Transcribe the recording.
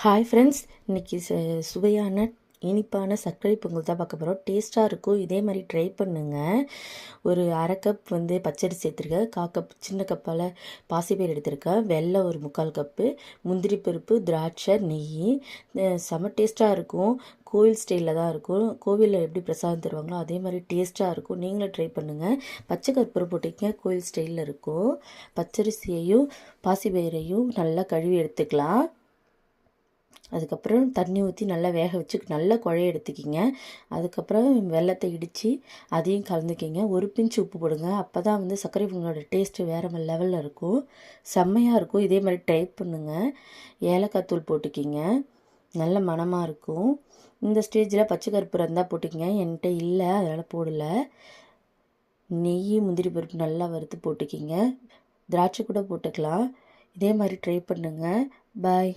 Hi friends, இன்றைக்கி சுவையான இனிப்பான சர்க்கரை பொங்கல் தான் பார்க்க போகிறோம். டேஸ்ட்டாக இருக்கும். இதே மாதிரி ட்ரை பண்ணுங்கள். ஒரு அரை கப் பச்சரிசி எடுத்துருக்கேன். கப் சின்ன கப்பால் பாசிப்பயிறு எடுத்திருக்கேன். வெல்லம் ஒரு 3/4 கப்பு, முந்திரி பருப்பு, திராட்சை, நெய். செம டேஸ்ட்டாக இருக்கும். கோவில் ஸ்டைலில் தான் இருக்கும். கோவிலில் எப்படி பிரசாதம் தருவாங்களோ அதே மாதிரி டேஸ்ட்டாக இருக்கும். நீங்களும் ட்ரை பண்ணுங்கள். பச்சை கற்பூரம் போட்டிங்க, கோவில் ஸ்டைலில் இருக்கும். பச்சரிசியையும் பாசிப்பயிரையும் நல்லா கழுவி எடுத்துக்கலாம். அதுக்கப்புறம் தண்ணி ஊற்றி நல்லா வேக வச்சு நல்லா குழைய எடுத்துக்கிங்க. அதுக்கப்புறம் வெல்லத்தை இடித்து அதையும் கலந்துக்கிங்க. ஒரு பிஞ்சு உப்பு போடுங்க. அப்போ தான் சர்க்கரை பொங்கலோட டேஸ்ட்டு வேறு லெவலில் இருக்கும். செம்மையாக இருக்கும். இதே மாதிரி ட்ரை பண்ணுங்கள். ஏலக்காய் தூள் போட்டுக்கிங்க. நல்ல மணமாக இருக்கும். இந்த ஸ்டேஜில் பச்சை கற்பூரம் இருந்தால் போட்டுக்கிங்க. என்கிட்ட இல்லை, அதனால் போடலை. நெய், முந்திரி பருப்பு நல்லா வறுத்து போட்டுக்கிங்க. திராட்சை கூட போட்டுக்கலாம். இதே மாதிரி ட்ரை பண்ணுங்கள். பாய்.